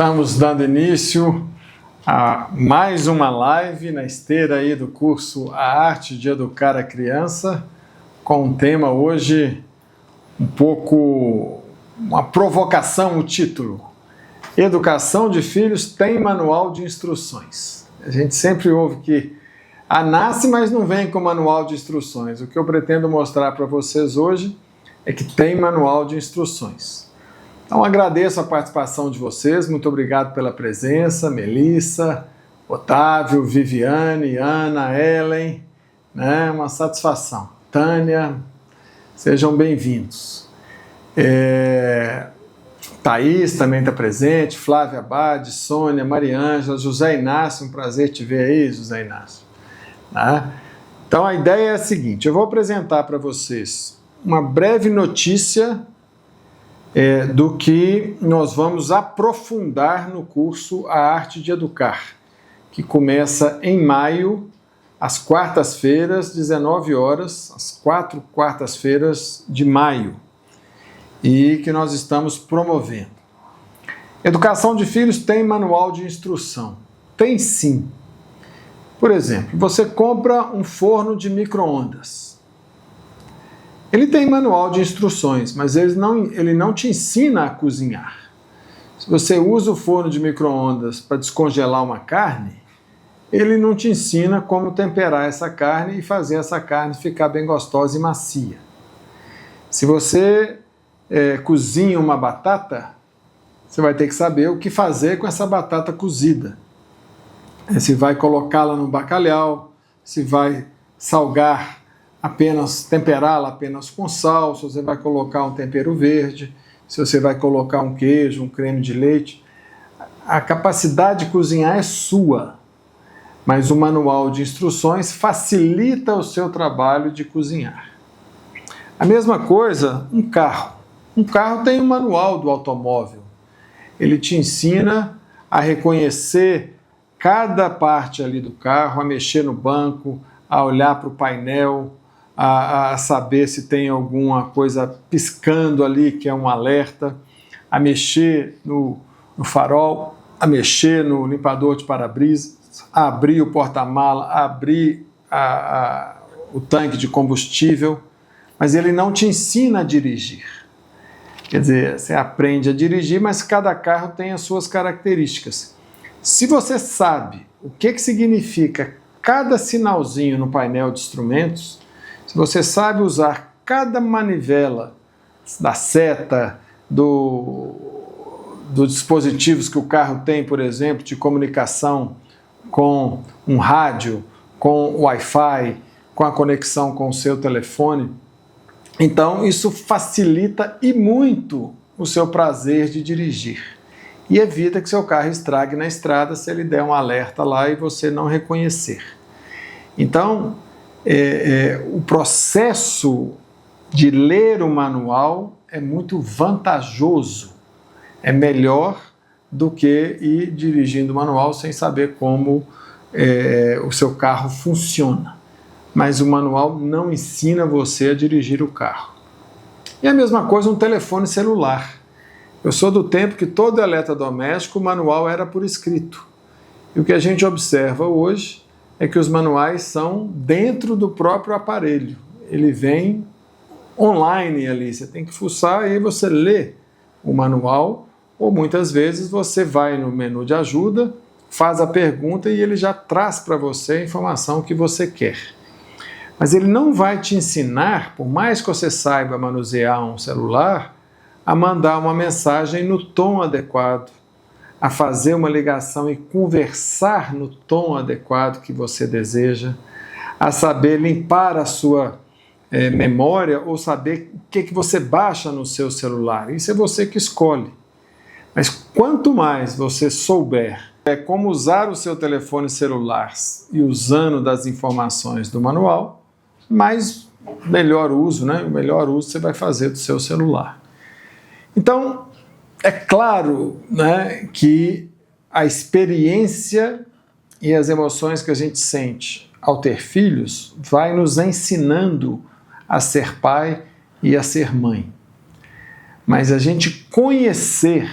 Estamos dando início a mais uma live na esteira aí do curso A Arte de Educar a Criança, com um tema hoje um pouco uma provocação, o título: Educação de Filhos tem manual de instruções. A gente sempre ouve que nasce, mas não vem com manual de instruções. O que eu pretendo mostrar para vocês hoje é que tem manual de instruções. Então agradeço a participação de vocês, muito obrigado pela presença, Melissa, Otávio, Viviane, Ana, Ellen, uma satisfação. Tânia, sejam bem-vindos. Thaís também está presente, Flávia Abade, Sônia, Mariângela, José Inácio, um prazer te ver aí, José Inácio. Então a ideia é a seguinte: eu vou apresentar para vocês uma breve notícia do que nós vamos aprofundar no curso A Arte de Educar, que começa em maio, às quartas-feiras, 19 horas, às 4 quartas-feiras de maio, e que nós estamos promovendo. Educação de filhos tem manual de instrução? Tem sim. Por exemplo, você compra um forno de micro-ondas. Ele tem manual de instruções, mas ele não te ensina a cozinhar. Se você usa o forno de micro-ondas para descongelar uma carne, ele não te ensina como temperar essa carne e fazer essa carne ficar bem gostosa e macia. Se você cozinha uma batata, você vai ter que saber o que fazer com essa batata cozida. Se vai colocá-la no bacalhau, se vai temperá-la apenas com sal, se você vai colocar um tempero verde, se você vai colocar um queijo, um creme de leite. A capacidade de cozinhar é sua, mas o manual de instruções facilita o seu trabalho de cozinhar. A mesma coisa, um carro. Um carro tem um manual do automóvel. Ele te ensina a reconhecer cada parte ali do carro, a mexer no banco, a olhar para o painel, a saber se tem alguma coisa piscando ali que é um alerta, a mexer no farol, a mexer no limpador de para-brisa, a abrir o porta-mala, a abrir o tanque de combustível, mas ele não te ensina a dirigir. Quer dizer, você aprende a dirigir, mas cada carro tem as suas características. Se você sabe o que significa cada sinalzinho no painel de instrumentos, se você sabe usar cada manivela da seta, dos dispositivos que o carro tem, por exemplo, de comunicação com um rádio, com o Wi-Fi, com a conexão com o seu telefone, então isso facilita e muito o seu prazer de dirigir. E evita que seu carro estrague na estrada se ele der um alerta lá e você não reconhecer. Então, o processo de ler o manual é muito vantajoso. É melhor do que ir dirigindo o manual sem saber como o seu carro funciona. Mas o manual não ensina você a dirigir o carro. E a mesma coisa um telefone celular. Eu sou do tempo que todo eletrodoméstico, o manual era por escrito. E o que a gente observa hoje é que os manuais são dentro do próprio aparelho. Ele vem online ali, você tem que fuçar e aí você lê o manual, ou muitas vezes você vai no menu de ajuda, faz a pergunta e ele já traz para você a informação que você quer. Mas ele não vai te ensinar, por mais que você saiba manusear um celular, a mandar uma mensagem no tom adequado, a fazer uma ligação e conversar no tom adequado que você deseja, a saber limpar a sua memória ou saber o que você baixa no seu celular. Isso é você que escolhe. Mas quanto mais você souber como usar o seu telefone celular e usando das informações do manual, melhor uso você vai fazer do seu celular. Então, é claro, que a experiência e as emoções que a gente sente ao ter filhos vai nos ensinando a ser pai e a ser mãe. Mas a gente conhecer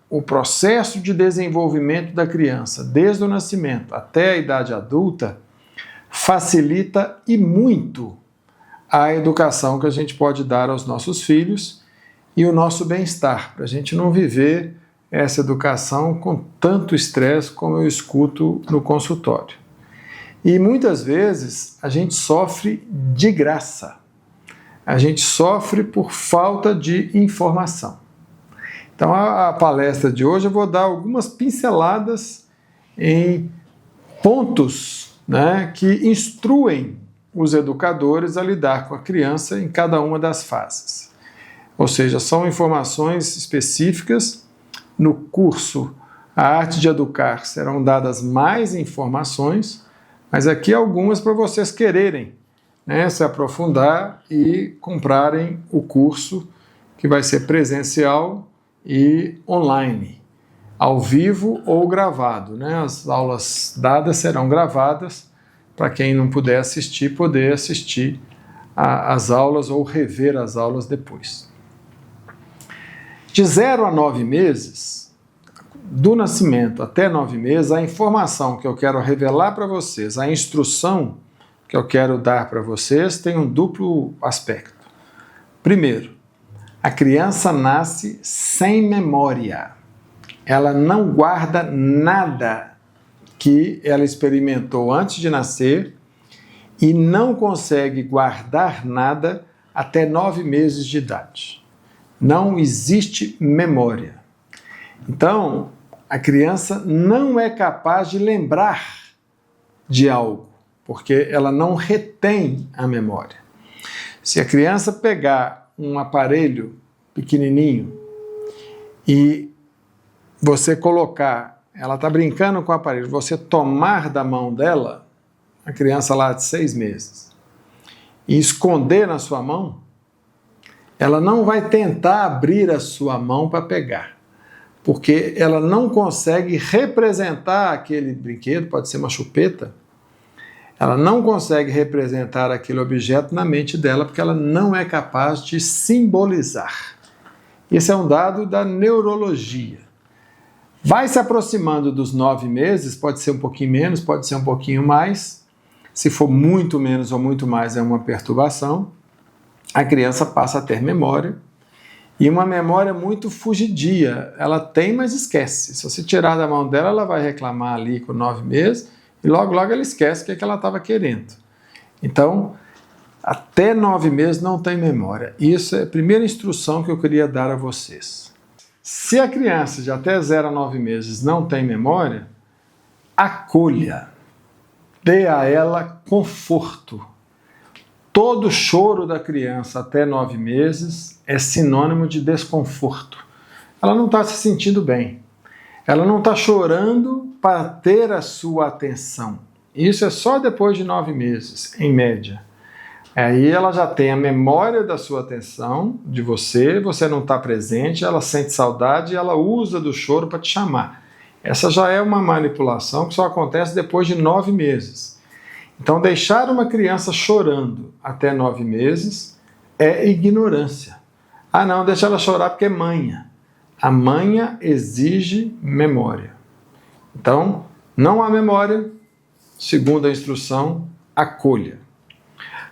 o processo de desenvolvimento da criança, desde o nascimento até a idade adulta, facilita e muito a educação que a gente pode dar aos nossos filhos e o nosso bem-estar, para a gente não viver essa educação com tanto estresse como eu escuto no consultório. E muitas vezes a gente sofre de graça, a gente sofre por falta de informação. Então a palestra de hoje eu vou dar algumas pinceladas em pontos, né, que instruem os educadores a lidar com a criança em cada uma das fases. Ou seja, são informações específicas. No curso A Arte de Educar serão dadas mais informações, mas aqui algumas para vocês quererem, né, se aprofundar e comprarem o curso, que vai ser presencial e online, ao vivo ou gravado, né? As aulas dadas serão gravadas para quem não puder assistir, poder assistir as aulas ou rever as aulas depois. De 0 a 9 meses, do nascimento até 9 meses, a informação que eu quero revelar para vocês, a instrução que eu quero dar para vocês tem um duplo aspecto. Primeiro, a criança nasce sem memória. Ela não guarda nada que ela experimentou antes de nascer e não consegue guardar nada até 9 meses de idade. Não existe memória. Então, a criança não é capaz de lembrar de algo, porque ela não retém a memória. Se a criança pegar um aparelho pequenininho e você colocar, ela está brincando com o aparelho, você tomar da mão dela, a criança lá de 6 meses, e esconder na sua mão, ela não vai tentar abrir a sua mão para pegar, porque ela não consegue representar aquele brinquedo, pode ser uma chupeta, ela não consegue representar aquele objeto na mente dela, porque ela não é capaz de simbolizar. Esse é um dado da neurologia. Vai se aproximando dos 9 meses, pode ser um pouquinho menos, pode ser um pouquinho mais. Se for muito menos ou muito mais, é uma perturbação. A criança passa a ter memória, e uma memória muito fugidia. Ela tem, mas esquece. Se você tirar da mão dela, ela vai reclamar ali com 9 meses, e logo, logo ela esquece o que ela estava querendo. Então, até 9 meses não tem memória. Isso é a primeira instrução que eu queria dar a vocês. Se a criança de até 0 a 9 meses não tem memória, acolha. Dê a ela conforto. Todo choro da criança até 9 meses é sinônimo de desconforto. Ela não está se sentindo bem. Ela não está chorando para ter a sua atenção. Isso é só depois de 9 meses, em média. Aí ela já tem a memória da sua atenção, de você não está presente, ela sente saudade e ela usa do choro para te chamar. Essa já é uma manipulação que só acontece depois de 9 meses. Então, deixar uma criança chorando até 9 meses é ignorância. Ah, não, deixa ela chorar porque é manha. A manha exige memória. Então, não há memória, segundo a instrução, acolha.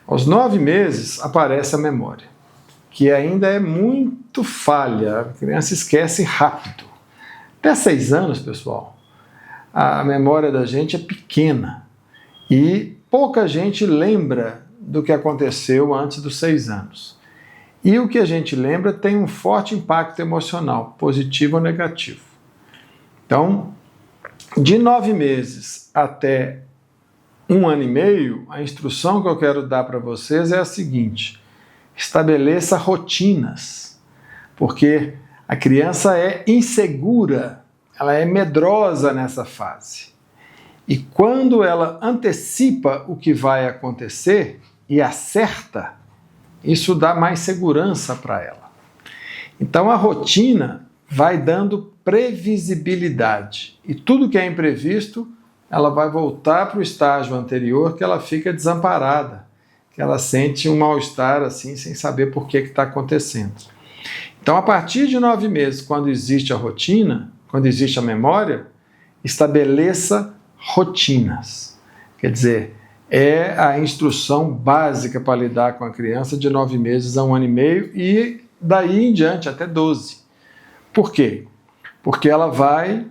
Aos 9 meses aparece a memória, que ainda é muito falha, a criança esquece rápido. Até 6 anos, pessoal, a memória da gente é pequena e pouca gente lembra do que aconteceu antes dos 6 anos. E o que a gente lembra tem um forte impacto emocional, positivo ou negativo. Então, de 9 meses até 1 ano e meio, a instrução que eu quero dar para vocês é a seguinte: estabeleça rotinas, porque a criança é insegura, ela é medrosa nessa fase. E quando ela antecipa o que vai acontecer e acerta, isso dá mais segurança para ela. Então a rotina vai dando previsibilidade. E tudo que é imprevisto, ela vai voltar para o estágio anterior, que ela fica desamparada, que ela sente um mal-estar assim, sem saber por que está acontecendo. Então, a partir de 9 meses, quando existe a rotina, quando existe a memória, estabeleça rotinas. Quer dizer, é a instrução básica para lidar com a criança de 9 meses a 1 ano e meio e daí em diante até 12. Por quê? Porque ela vai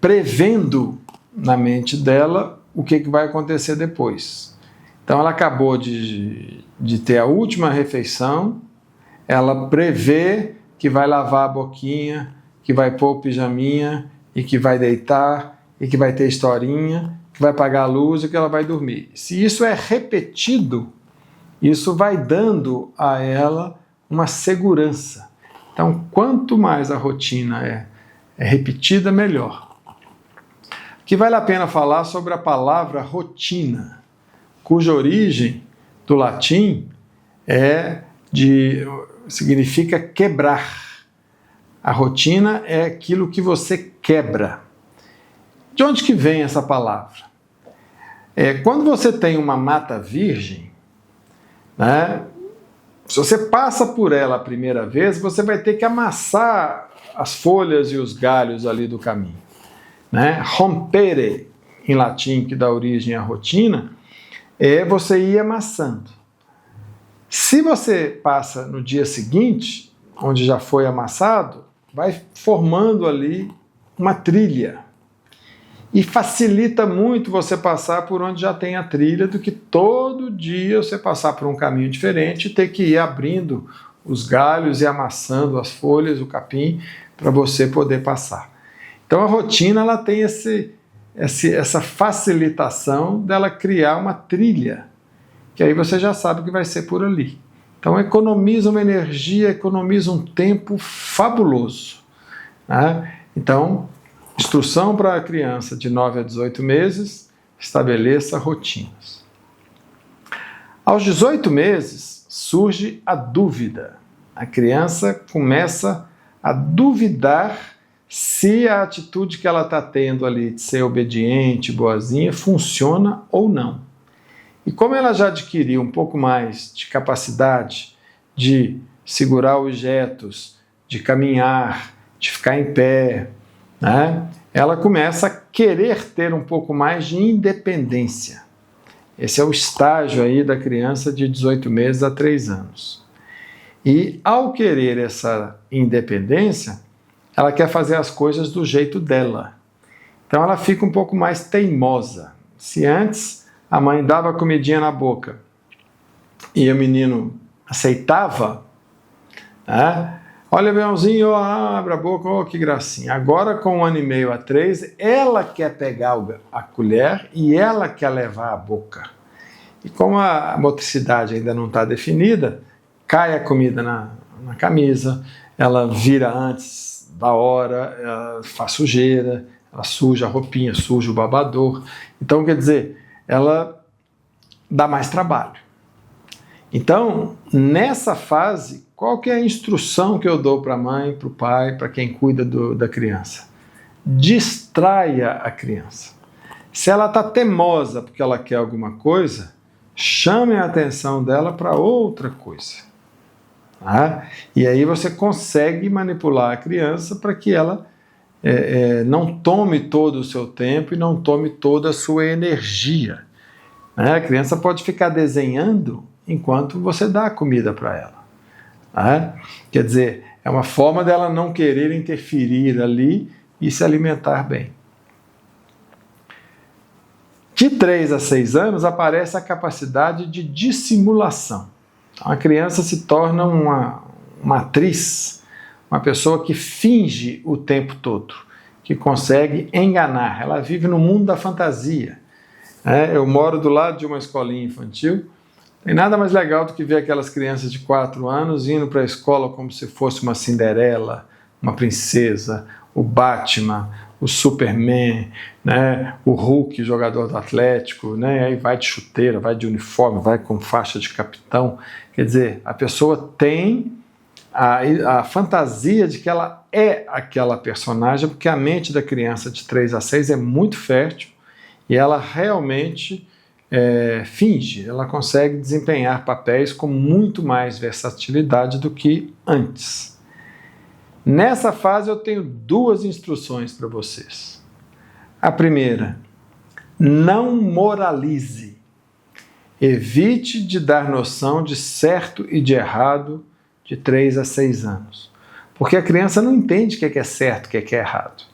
prevendo na mente dela o que vai acontecer depois. Então ela acabou de ter a última refeição, ela prevê que vai lavar a boquinha, que vai pôr o pijaminha e que vai deitar e que vai ter historinha, que vai apagar a luz e que ela vai dormir. Se isso é repetido, isso vai dando a ela uma segurança. Então, quanto mais a rotina é repetida, melhor. Aqui vale a pena falar sobre a palavra rotina, cuja origem do latim significa quebrar. A rotina é aquilo que você quebra. De onde que vem essa palavra? Quando você tem uma mata virgem, né, se você passa por ela a primeira vez, você vai ter que amassar as folhas e os galhos ali do caminho. Né? Rompere, em latim, que dá origem à rotina, é você ir amassando. Se você passa no dia seguinte, onde já foi amassado, vai formando ali uma trilha. E facilita muito você passar por onde já tem a trilha do que todo dia você passar por um caminho diferente e ter que ir abrindo os galhos e amassando as folhas, o capim, para você poder passar. Então a rotina ela tem essa facilitação dela criar uma trilha, que aí você já sabe que vai ser por ali. Então economiza uma energia, economiza um tempo fabuloso. Né? Então, instrução para a criança de 9 a 18 meses, estabeleça rotinas. Aos 18 meses surge a dúvida. A criança começa a duvidar se a atitude que ela está tendo ali de ser obediente, boazinha, funciona ou não. E como ela já adquiriu um pouco mais de capacidade de segurar objetos, de caminhar, de ficar em pé, né, ela começa a querer ter um pouco mais de independência. Esse é o estágio aí da criança de 18 meses a 3 anos. E ao querer essa independência, ela quer fazer as coisas do jeito dela. Então ela fica um pouco mais teimosa. Se antes a mãe dava a comidinha na boca e o menino aceitava, né? Olha, Leãozinho, abre a boca, oh, que gracinha. Agora, com 1 ano e meio a 3, ela quer pegar a colher e ela quer levar a boca. E como a motricidade ainda não está definida, cai a comida na camisa, ela vira antes da hora, ela faz sujeira, ela suja a roupinha, suja o babador. Então, quer dizer, ela dá mais trabalho. Então, nessa fase, qual que é a instrução que eu dou para a mãe, para o pai, para quem cuida da criança? Distraia a criança. Se ela está teimosa porque ela quer alguma coisa, chame a atenção dela para outra coisa. Tá? E aí você consegue manipular a criança para que ela não tome todo o seu tempo e não tome toda a sua energia. Né? A criança pode ficar desenhando enquanto você dá a comida para ela. Tá? Quer dizer, é uma forma dela não querer interferir ali e se alimentar bem. De 3 a 6 anos aparece a capacidade de dissimulação. Então, a criança se torna uma atriz, uma pessoa que finge o tempo todo, que consegue enganar. Ela vive no mundo da fantasia. Eu moro do lado de uma escolinha infantil. Tem nada mais legal do que ver aquelas crianças de 4 anos indo para a escola como se fosse uma Cinderela, uma princesa, o Batman, o Superman, né, o Hulk, jogador do Atlético, né, aí vai de chuteira, vai de uniforme, vai com faixa de capitão. Quer dizer, a pessoa tem a fantasia de que ela é aquela personagem, porque a mente da criança de 3 a 6 é muito fértil e ela realmente finge, ela consegue desempenhar papéis com muito mais versatilidade do que antes. Nessa fase eu tenho 2 instruções para vocês. A primeira, não moralize. Evite de dar noção de certo e de errado de 3 a 6 anos. Porque a criança não entende o que é certo, o que é errado.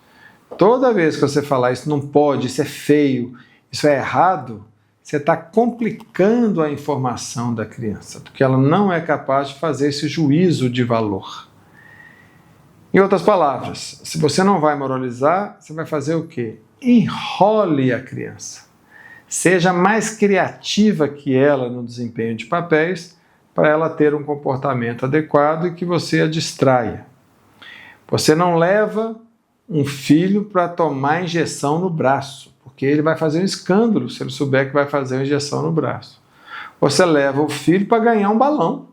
Toda vez que você falar isso não pode, isso é feio, isso é errado, você está complicando a informação da criança, porque ela não é capaz de fazer esse juízo de valor. Em outras palavras, se você não vai moralizar, você vai fazer o quê? Enrole a criança. Seja mais criativa que ela no desempenho de papéis para ela ter um comportamento adequado e que você a distraia. Você não leva um filho para tomar injeção no braço, porque ele vai fazer um escândalo se ele souber que vai fazer uma injeção no braço. Você leva o filho para ganhar um balão.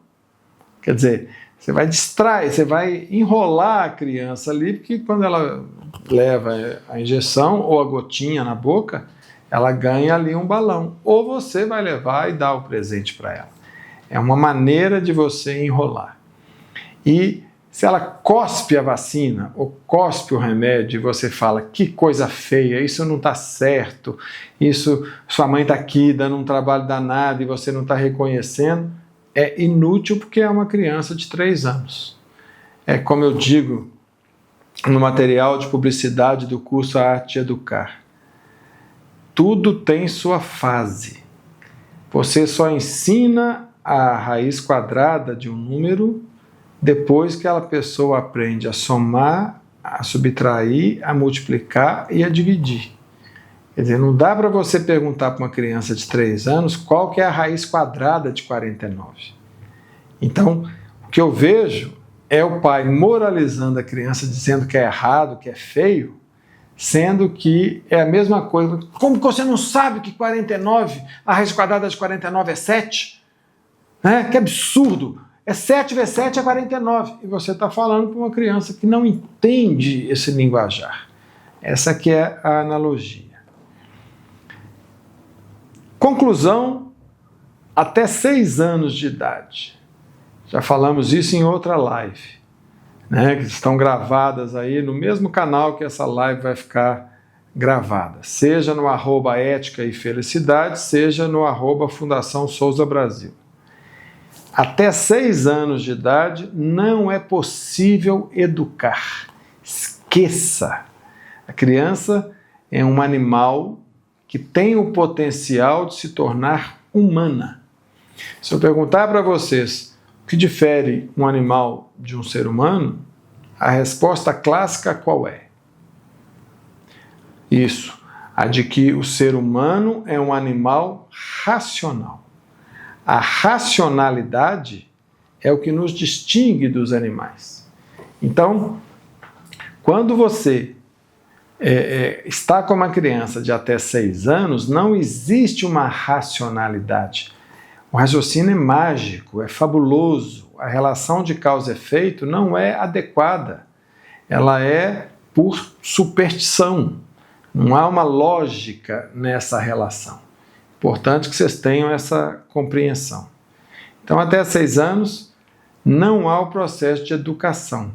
Quer dizer, você vai distrair, você vai enrolar a criança ali, porque quando ela leva a injeção ou a gotinha na boca, ela ganha ali um balão. Ou você vai levar e dar o presente para ela. É uma maneira de você enrolar. E se ela cospe a vacina ou cospe o remédio e você fala que coisa feia, isso não está certo, isso sua mãe está aqui dando um trabalho danado e você não está reconhecendo, é inútil porque é uma criança de 3 anos. É como eu digo no material de publicidade do curso A Arte de Educar. Tudo tem sua fase. Você só ensina a raiz quadrada de um número depois que a pessoa aprende a somar, a subtrair, a multiplicar e a dividir. Quer dizer, não dá para você perguntar para uma criança de 3 anos qual que é a raiz quadrada de 49. Então, o que eu vejo é o pai moralizando a criança, dizendo que é errado, que é feio, sendo que é a mesma coisa. Como que você não sabe que 49, a raiz quadrada de 49 é 7? Que absurdo! É 7 vezes 7 é 49. E você está falando para uma criança que não entende esse linguajar. Essa aqui é a analogia. Conclusão, até 6 anos de idade. Já falamos isso em outra live, que estão gravadas aí no mesmo canal que essa live vai ficar gravada. Seja no @ética e felicidade, seja no @Fundação Souza Brasil. Até 6 anos de idade não é possível educar. Esqueça. A criança é um animal que tem o potencial de se tornar humana. Se eu perguntar para vocês o que difere um animal de um ser humano, a resposta clássica qual é? Isso, a de que o ser humano é um animal racional. A racionalidade é o que nos distingue dos animais. Então, quando você está com uma criança de até 6 anos, não existe uma racionalidade. O raciocínio é mágico, é fabuloso. A relação de causa e efeito não é adequada. Ela é por superstição. Não há uma lógica nessa relação. Importante que vocês tenham essa compreensão. Então, até 6 anos, não há o processo de educação.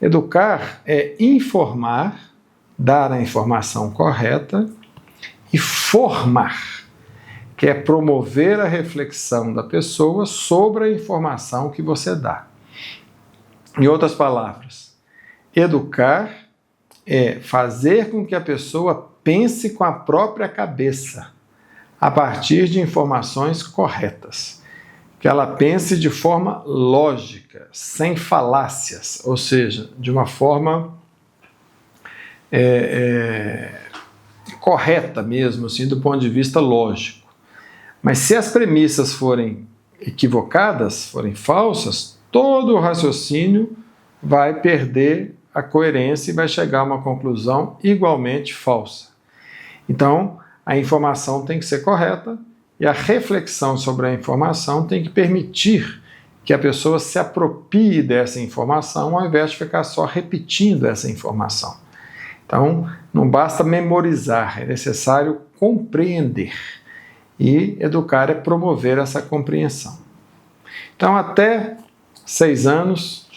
Educar é informar, dar a informação correta, e formar, que é promover a reflexão da pessoa sobre a informação que você dá. Em outras palavras, educar é fazer com que a pessoa pense com a própria cabeça, a partir de informações corretas. Que ela pense de forma lógica, sem falácias, ou seja, de uma forma correta mesmo, assim, do ponto de vista lógico. Mas se as premissas forem equivocadas, forem falsas, todo o raciocínio vai perder a coerência e vai chegar a uma conclusão igualmente falsa. Então, a informação tem que ser correta e a reflexão sobre a informação tem que permitir que a pessoa se aproprie dessa informação ao invés de ficar só repetindo essa informação. Então, não basta memorizar, é necessário compreender. E educar é promover essa compreensão. Então, até 6 anos,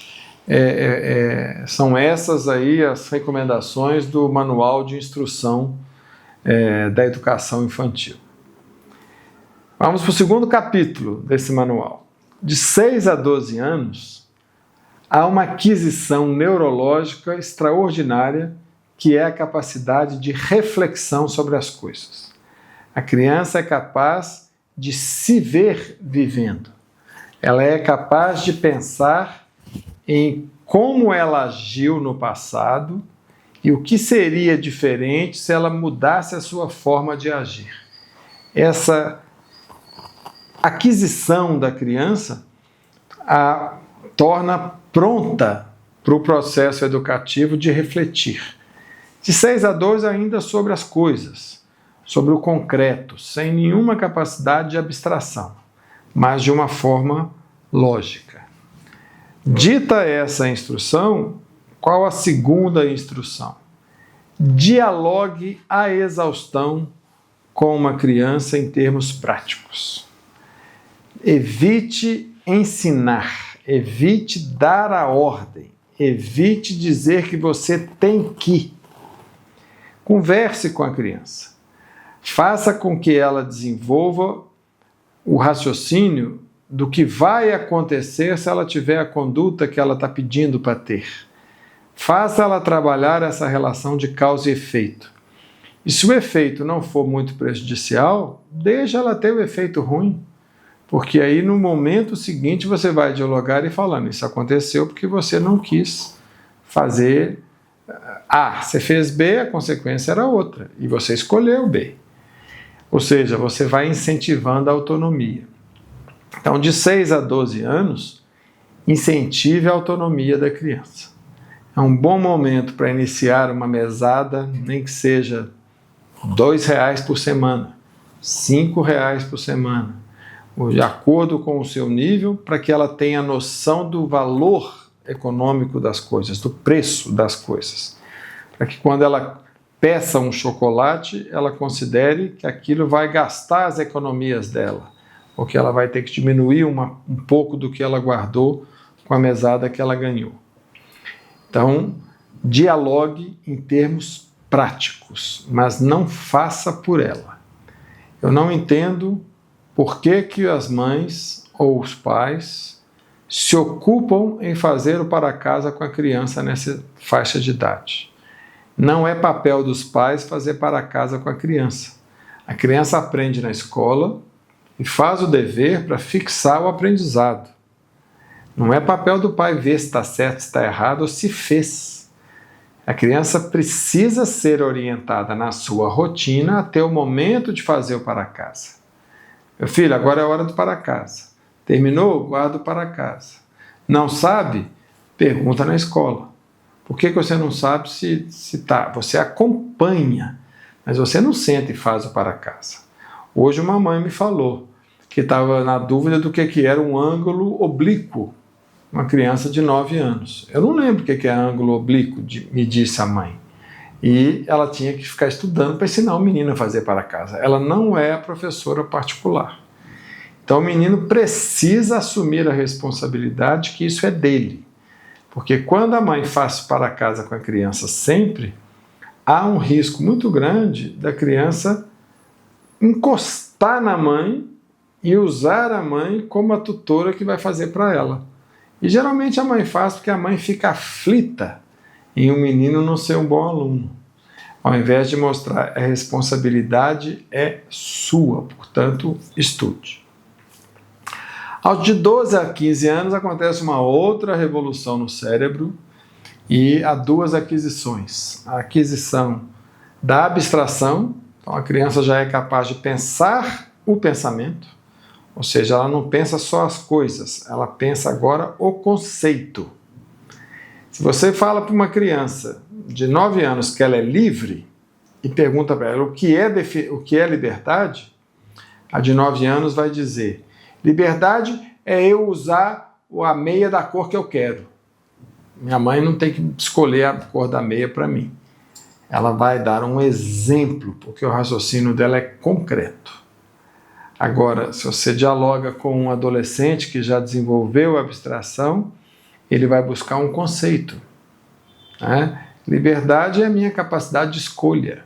são essas aí as recomendações do Manual de Instrução da Educação Infantil. Vamos para o segundo capítulo desse manual. De 6 a 12 anos, há uma aquisição neurológica extraordinária que é a capacidade de reflexão sobre as coisas. A criança é capaz de se ver vivendo. Ela é capaz de pensar em como ela agiu no passado e o que seria diferente se ela mudasse a sua forma de agir. Essa aquisição da criança a torna pronta para o processo educativo de refletir. De 6 a 12 ainda sobre as coisas, sobre o concreto, sem nenhuma capacidade de abstração, mas de uma forma lógica. Dita essa instrução, qual a segunda instrução? Dialogue à exaustão com uma criança em termos práticos. Evite ensinar, evite dar a ordem, evite dizer que você tem que. Converse com a criança. Faça com que ela desenvolva o raciocínio do que vai acontecer se ela tiver a conduta que ela está pedindo para ter. Faça ela trabalhar essa relação de causa e efeito. E se o efeito não for muito prejudicial, deixa ela ter o efeito ruim. Porque aí no momento seguinte você vai dialogar e falando, isso aconteceu porque você não quis fazer A. Você fez B, a consequência era outra. E você escolheu B. Ou seja, você vai incentivando a autonomia. Então, de 6 a 12 anos, incentive a autonomia da criança. É um bom momento para iniciar uma mesada, nem que seja R$2 por semana, R$5 por semana, de acordo com o seu nível, para que ela tenha noção do valor econômico das coisas, do preço das coisas. Para que quando ela peça um chocolate, ela considere que aquilo vai gastar as economias dela, ou que ela vai ter que diminuir um pouco do que ela guardou com a mesada que ela ganhou. Então, dialogue em termos práticos, mas não faça por ela. Eu não entendo por que as mães ou os pais se ocupam em fazer o para casa com a criança nessa faixa de idade. Não é papel dos pais fazer para casa com a criança. A criança aprende na escola e faz o dever para fixar o aprendizado. Não é papel do pai ver se está certo, se está errado ou se fez. A criança precisa ser orientada na sua rotina até o momento de fazer o para casa. Meu filho, agora é a hora do para casa. Terminou? Guarda o para casa. Não sabe? Pergunta na escola. Por que você não sabe se tá? Você acompanha, mas você não senta e faz o para casa. Hoje uma mãe me falou que estava na dúvida do que era um ângulo oblíquo. Uma criança de 9 anos. Eu não lembro o que é ângulo oblíquo, me disse a mãe. E ela tinha que ficar estudando para ensinar o menino a fazer para casa. Ela não é a professora particular. Então o menino precisa assumir a responsabilidade que isso é dele. Porque quando a mãe faz para casa com a criança sempre, há um risco muito grande da criança encostar na mãe e usar a mãe como a tutora que vai fazer para ela. E geralmente a mãe faz porque a mãe fica aflita em um menino não ser um bom aluno. Ao invés de mostrar a responsabilidade é sua, portanto, estude. Aos de 12 a 15 anos acontece uma outra revolução no cérebro e há 2 aquisições. A aquisição da abstração, então a criança já é capaz de pensar o pensamento, ou seja, ela não pensa só as coisas, ela pensa agora o conceito. Se você fala para uma criança de 9 anos que ela é livre e pergunta para ela o que é liberdade, a de 9 anos vai dizer: liberdade é eu usar a meia da cor que eu quero. Minha mãe não tem que escolher a cor da meia para mim. Ela vai dar um exemplo, porque o raciocínio dela é concreto. Agora, se você dialoga com um adolescente que já desenvolveu a abstração, ele vai buscar um conceito, né? Liberdade é a minha capacidade de escolha.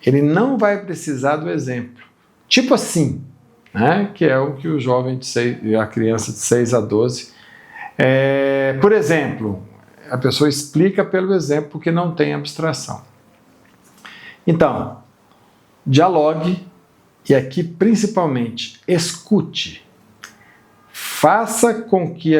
Ele não vai precisar do exemplo. Tipo assim, né? Que é o que o jovem a criança de 6 a 12. Por exemplo, a pessoa explica pelo exemplo porque não tem abstração. Então, dialogue e aqui principalmente escute. Faça com que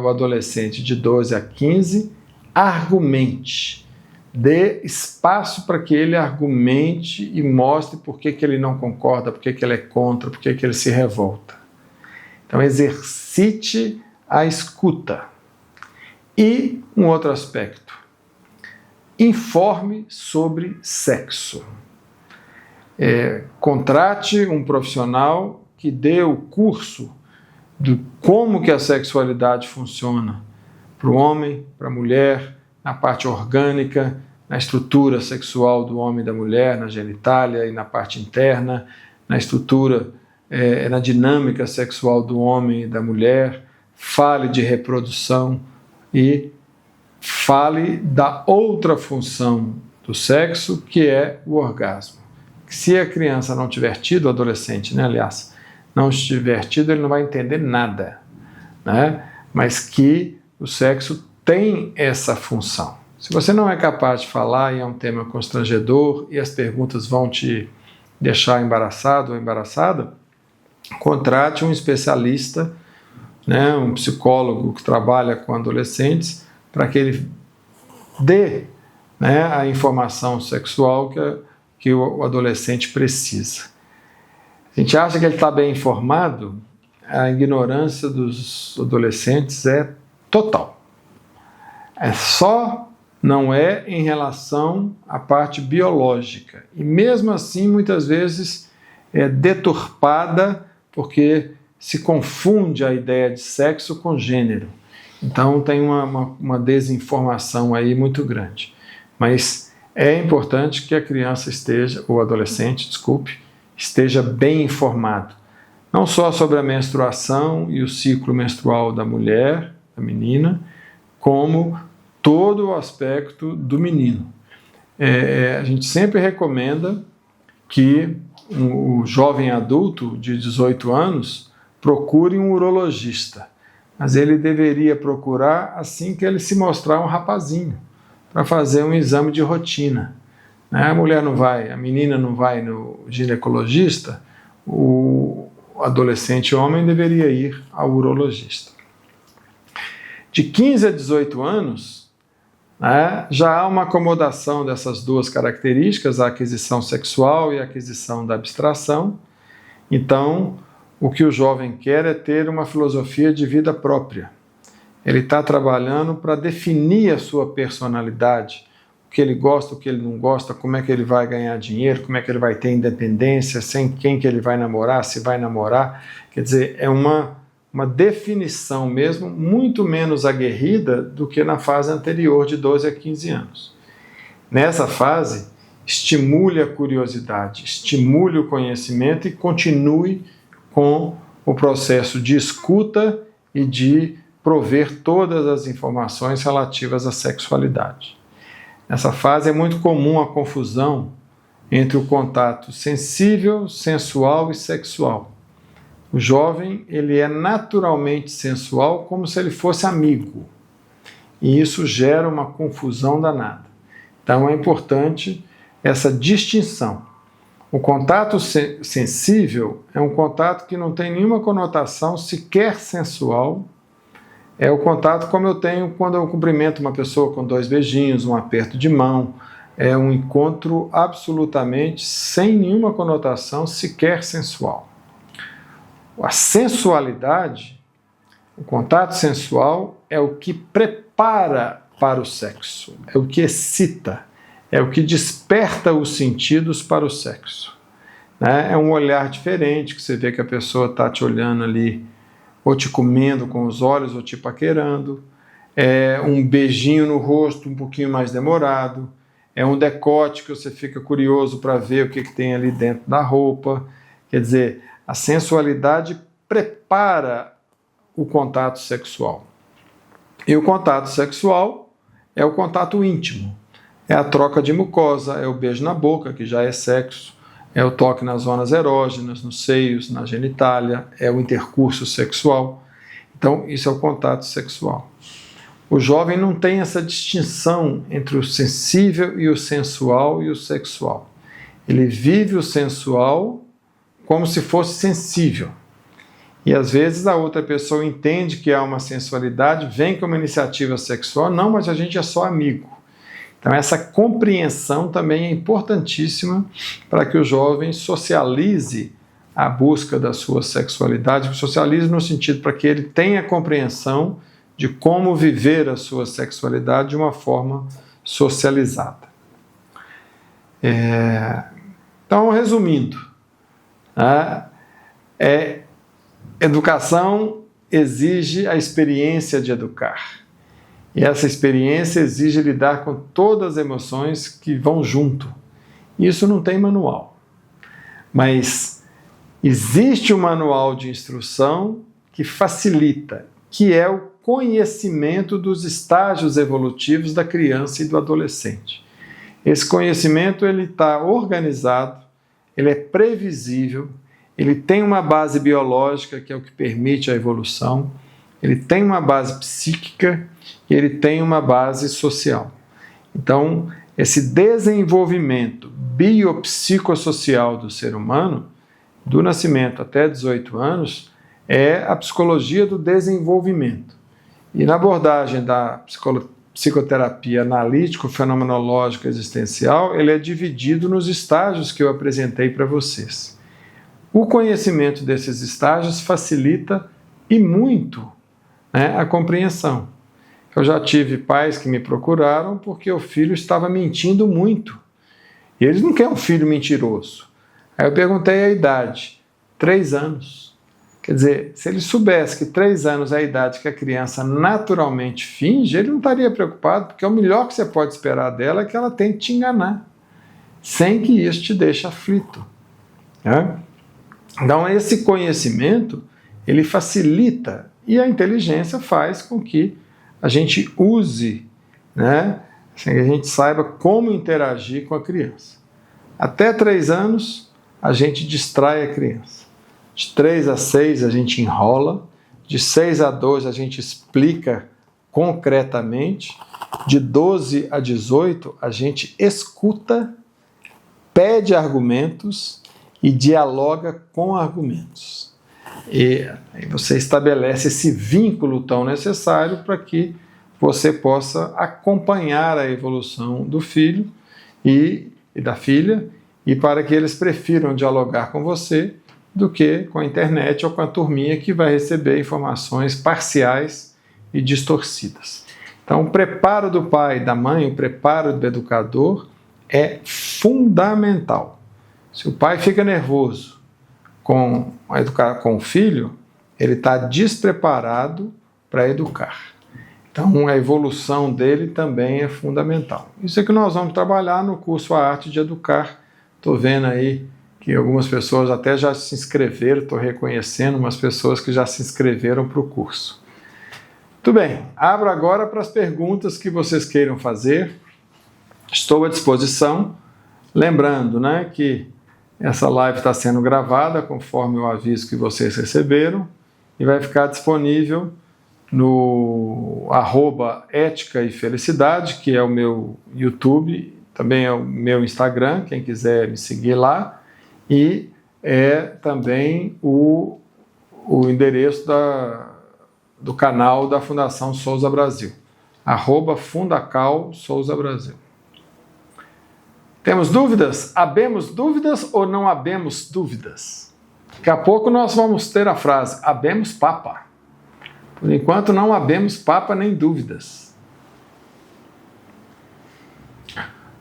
o adolescente de 12 a 15 argumente. Dê espaço para que ele argumente e mostre por que ele não concorda, por que ele é contra, por que ele se revolta. Então, exercite a escuta. E um outro aspecto. Informe sobre sexo. Contrate um profissional que dê o curso de como que a sexualidade funciona para o homem, para a mulher, na parte orgânica, na estrutura sexual do homem e da mulher, na genitália e na parte interna, na estrutura, na dinâmica sexual do homem e da mulher. Fale de reprodução e fale da outra função do sexo, que é o orgasmo. Se a criança não tiver tido, o adolescente, né, aliás, não estiver tido, ele não vai entender nada, né? Mas que o sexo tem essa função. Se você não é capaz de falar e é um tema constrangedor e as perguntas vão te deixar embaraçado ou embaraçada, contrate um especialista, né, um psicólogo que trabalha com adolescentes, para que ele dê, né, a informação sexual que o adolescente precisa. A gente acha que ele está bem informado, a ignorância dos adolescentes é total. Não é em relação à parte biológica. E mesmo assim, muitas vezes, é deturpada porque se confunde a ideia de sexo com gênero. Então tem uma desinformação aí muito grande. Mas é importante que a criança ou adolescente, esteja bem informado. Não só sobre a menstruação e o ciclo menstrual da mulher, da menina, como todo o aspecto do menino. A gente sempre recomenda que o jovem adulto de 18 anos procure um urologista, mas ele deveria procurar assim que ele se mostrar um rapazinho, para fazer um exame de rotina. A mulher não vai, a menina não vai no ginecologista, o adolescente homem deveria ir ao urologista. De 15 a 18 anos, já há uma acomodação dessas duas características, a aquisição sexual e a aquisição da abstração. Então, o que o jovem quer é ter uma filosofia de vida própria. Ele está trabalhando para definir a sua personalidade, o que ele gosta, o que ele não gosta, como é que ele vai ganhar dinheiro, como é que ele vai ter independência, sem quem que ele vai namorar, se vai namorar. Quer dizer, é uma definição mesmo muito menos aguerrida do que na fase anterior de 12 a 15 anos. Nessa fase, estimule a curiosidade, estimule o conhecimento e continue com o processo de escuta e de prover todas as informações relativas à sexualidade. Nessa fase é muito comum a confusão entre o contato sensível, sensual e sexual. O jovem, ele é naturalmente sensual como se ele fosse amigo. E isso gera uma confusão danada. Então é importante essa distinção. O contato sensível é um contato que não tem nenhuma conotação sequer sensual. É o contato como eu tenho quando eu cumprimento uma pessoa com 2 beijinhos, um aperto de mão. É um encontro absolutamente sem nenhuma conotação sequer sensual. A sensualidade, o contato sensual é o que prepara para o sexo, é o que excita, é o que desperta os sentidos para o sexo. É um olhar diferente, que você vê que a pessoa está te olhando ali, ou te comendo com os olhos, ou te paquerando. É um beijinho no rosto um pouquinho mais demorado. É um decote que você fica curioso para ver o que tem ali dentro da roupa. Quer dizer, A sensualidade prepara o contato sexual. E o contato sexual é o contato íntimo. É a troca de mucosa, é o beijo na boca, que já é sexo, é o toque nas zonas erógenas, nos seios, na genitália, é o intercurso sexual. Então, isso é o contato sexual. O jovem não tem essa distinção entre o sensível e o sensual e o sexual. Ele vive o sensual como se fosse sensível. E às vezes a outra pessoa entende que há uma sensualidade, vem com uma iniciativa sexual, não, mas a gente é só amigo. Então essa compreensão também é importantíssima para que o jovem socialize a busca da sua sexualidade, socialize no sentido para que ele tenha compreensão de como viver a sua sexualidade de uma forma socializada. Então, resumindo, educação exige a experiência de educar. E essa experiência exige lidar com todas as emoções que vão junto. Isso não tem manual. Mas existe um manual de instrução que facilita, que é o conhecimento dos estágios evolutivos da criança e do adolescente. Esse conhecimento ele está organizado, ele é previsível, ele tem uma base biológica, que é o que permite a evolução, ele tem uma base psíquica e ele tem uma base social. Então, esse desenvolvimento biopsicossocial do ser humano, do nascimento até 18 anos, é a psicologia do desenvolvimento. E na abordagem da psicoterapia analítico-fenomenológica existencial, ele é dividido nos estágios que eu apresentei para vocês. O conhecimento desses estágios facilita e muito, a compreensão. Eu já tive pais que me procuraram porque o filho estava mentindo muito. E eles não querem um filho mentiroso. Aí eu perguntei a idade, 3 anos. Quer dizer, se ele soubesse que 3 anos é a idade que a criança naturalmente finge, ele não estaria preocupado, porque o melhor que você pode esperar dela é que ela tente te enganar, sem que isso te deixe aflito. Então, esse conhecimento, ele facilita, e a inteligência faz com que a gente use, assim, que a gente saiba como interagir com a criança. Até 3 anos, a gente distrai a criança. De 3 a 6 a gente enrola, de 6 a 12 a gente explica concretamente, de 12 a 18 a gente escuta, pede argumentos e dialoga com argumentos. E aí você estabelece esse vínculo tão necessário para que você possa acompanhar a evolução do filho e da filha, e para que eles prefiram dialogar com você do que com a internet ou com a turminha que vai receber informações parciais e distorcidas. Então, o preparo do pai e da mãe, o preparo do educador é fundamental. Se o pai fica nervoso com o filho, ele está despreparado para educar. Então, a evolução dele também é fundamental. Isso é que nós vamos trabalhar no curso A Arte de Educar. Estou vendo aí que algumas pessoas até já se inscreveram, estou reconhecendo umas pessoas que já se inscreveram para o curso. Muito bem, abro agora para as perguntas que vocês queiram fazer. Estou à disposição. Lembrando, que essa live está sendo gravada conforme o aviso que vocês receberam e vai ficar disponível no @ética e felicidade, que é o meu YouTube, também é o meu Instagram, quem quiser me seguir lá, e é também o endereço do canal da Fundação Souza Brasil, @Fundacal Souza Brasil. Temos dúvidas? Habemos dúvidas ou não habemos dúvidas? Daqui a pouco nós vamos ter a frase, habemos papa. Por enquanto não habemos papa nem dúvidas.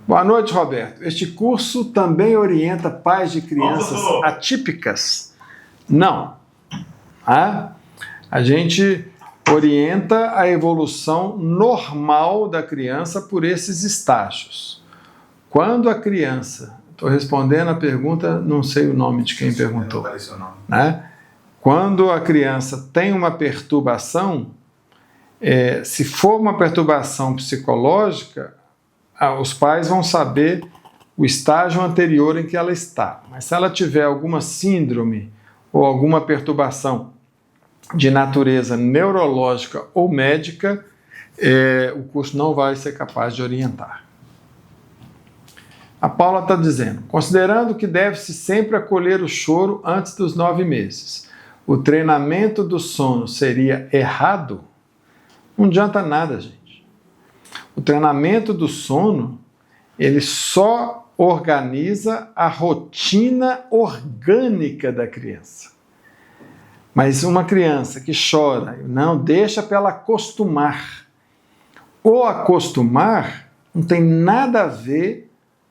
Boa noite, Roberto. Este curso também orienta pais de crianças atípicas? Não. A gente orienta a evolução normal da criança por esses estágios. Quando a criança, Estou respondendo a pergunta, não sei o nome de quem perguntou. Não apareceu o nome. Né? Quando a criança tem uma perturbação, se for uma perturbação psicológica, os pais vão saber o estágio anterior em que ela está. Mas se ela tiver alguma síndrome ou alguma perturbação de natureza neurológica ou médica, o curso não vai ser capaz de orientar. A Paula está dizendo, considerando que deve-se sempre acolher o choro antes dos 9 meses, o treinamento do sono seria errado? Não adianta nada, gente. O treinamento do sono, ele só organiza a rotina orgânica da criança. Mas uma criança que chora, não, deixa para ela acostumar. O acostumar não tem nada a ver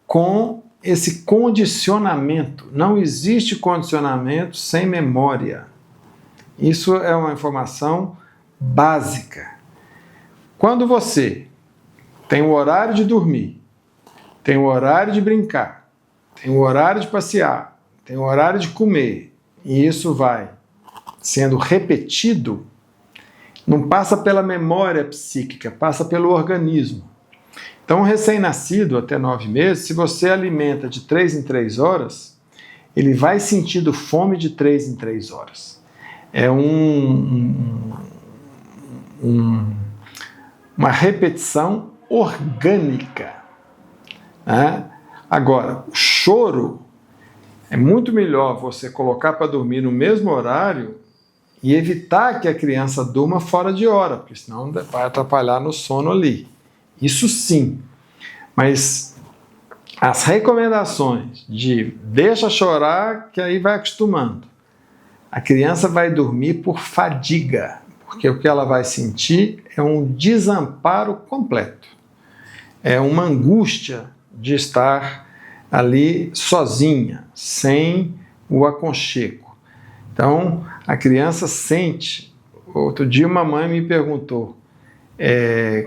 com esse condicionamento. Não existe condicionamento sem memória. Isso é uma informação básica. Quando você tem o horário de dormir, tem o horário de brincar, tem o horário de passear, tem o horário de comer, e isso vai sendo repetido, não passa pela memória psíquica, passa pelo organismo. Então, um recém-nascido, até 9 meses, se você alimenta de 3 em 3 horas, ele vai sentindo fome de 3 em 3 horas. É uma repetição orgânica. Né? Agora, o choro é muito melhor você colocar para dormir no mesmo horário e evitar que a criança durma fora de hora, porque senão vai atrapalhar no sono ali. Isso sim. Mas as recomendações de deixa chorar, que aí vai acostumando. A criança vai dormir por fadiga, porque o que ela vai sentir é um desamparo completo. É uma angústia de estar ali sozinha, sem o aconchego. Então, a criança sente. Outro dia uma mãe me perguntou,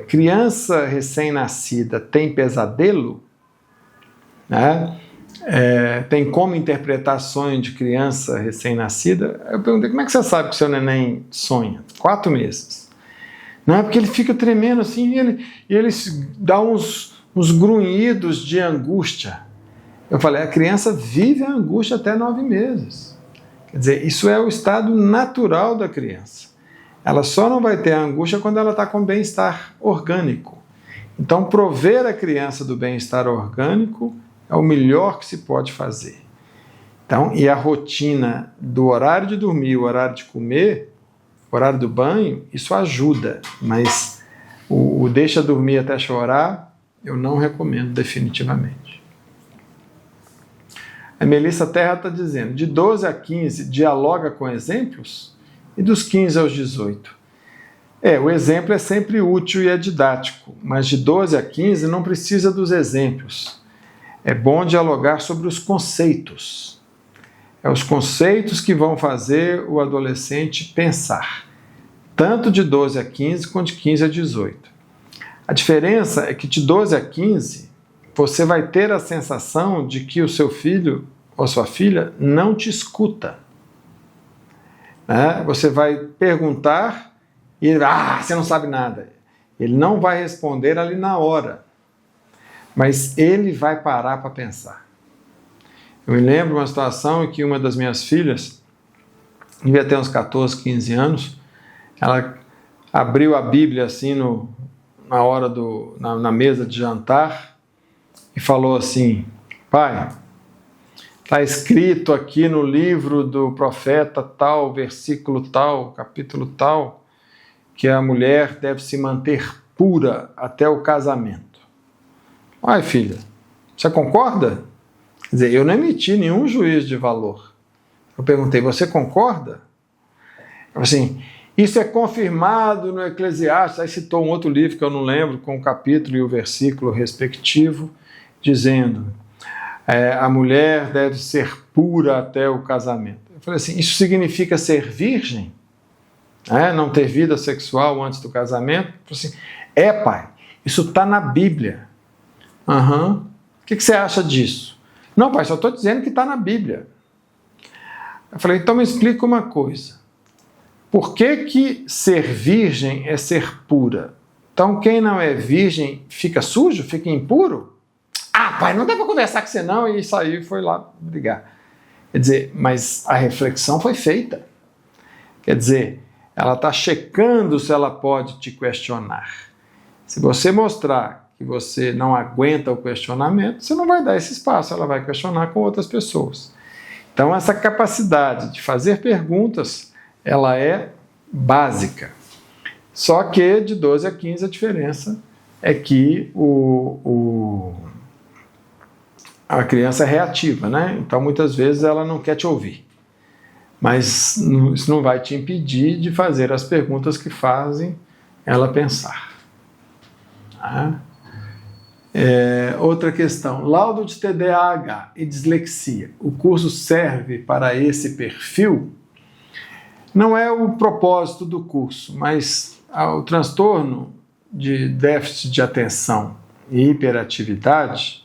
criança recém-nascida tem pesadelo? Né? Tem como interpretar sonho de criança recém-nascida? Eu perguntei, como é que você sabe que seu neném sonha? 4 meses. Não é porque ele fica tremendo assim e ele dá uns grunhidos de angústia. Eu falei, a criança vive a angústia até 9 meses. Quer dizer, isso é o estado natural da criança. Ela só não vai ter a angústia quando ela está com bem-estar orgânico. Então, prover a criança do bem-estar orgânico é o melhor que se pode fazer. Então, e a rotina do horário de dormir, o horário de comer, o horário do banho, isso ajuda. Mas o deixa dormir até chorar, eu não recomendo definitivamente. A Melissa Terra está dizendo, de 12 a 15, dialoga com exemplos? E dos 15 aos 18? O exemplo é sempre útil e é didático, mas de 12 a 15 não precisa dos exemplos. É bom dialogar sobre os conceitos. É os conceitos que vão fazer o adolescente pensar, tanto de 12 a 15 quanto de 15 a 18. A diferença é que de 12 a 15, você vai ter a sensação de que o seu filho ou sua filha não te escuta. Você vai perguntar e ele você não sabe nada. Ele não vai responder ali na hora, mas ele vai parar para pensar. Eu me lembro de uma situação em que uma das minhas filhas, devia ter uns 14, 15 anos, ela abriu a Bíblia assim na hora na mesa de jantar e falou assim, pai, está escrito aqui no livro do profeta tal, versículo tal, capítulo tal, que a mulher deve se manter pura até o casamento. Ai, filha, você concorda? Quer dizer, eu não emiti nenhum juízo de valor. Eu perguntei, você concorda? Eu assim, isso é confirmado no Eclesiastes, aí citou um outro livro que eu não lembro, com o capítulo e o versículo respectivo, dizendo, a mulher deve ser pura até o casamento. Eu falei assim, isso significa ser virgem? Não ter vida sexual antes do casamento? Eu falei assim, pai, isso está na Bíblia. O que você acha disso? Não, pai, só estou dizendo que está na Bíblia. Eu falei, então me explica uma coisa. Por que ser virgem é ser pura? Então quem não é virgem fica sujo, fica impuro? Ah, pai, não dá para conversar com você não, e saiu e foi lá brigar. Quer dizer, mas a reflexão foi feita. Quer dizer, ela está checando se ela pode te questionar. Se você mostrar que você não aguenta o questionamento, você não vai dar esse espaço, ela vai questionar com outras pessoas. Então essa capacidade de fazer perguntas, ela é básica. Só que de 12 a 15 a diferença é que a criança é reativa, né? Então muitas vezes ela não quer te ouvir. Mas isso não vai te impedir de fazer as perguntas que fazem ela pensar. Tá? Outra questão, laudo de TDAH e dislexia. O curso serve para esse perfil? Não é o propósito do curso, mas o transtorno de déficit de atenção e hiperatividade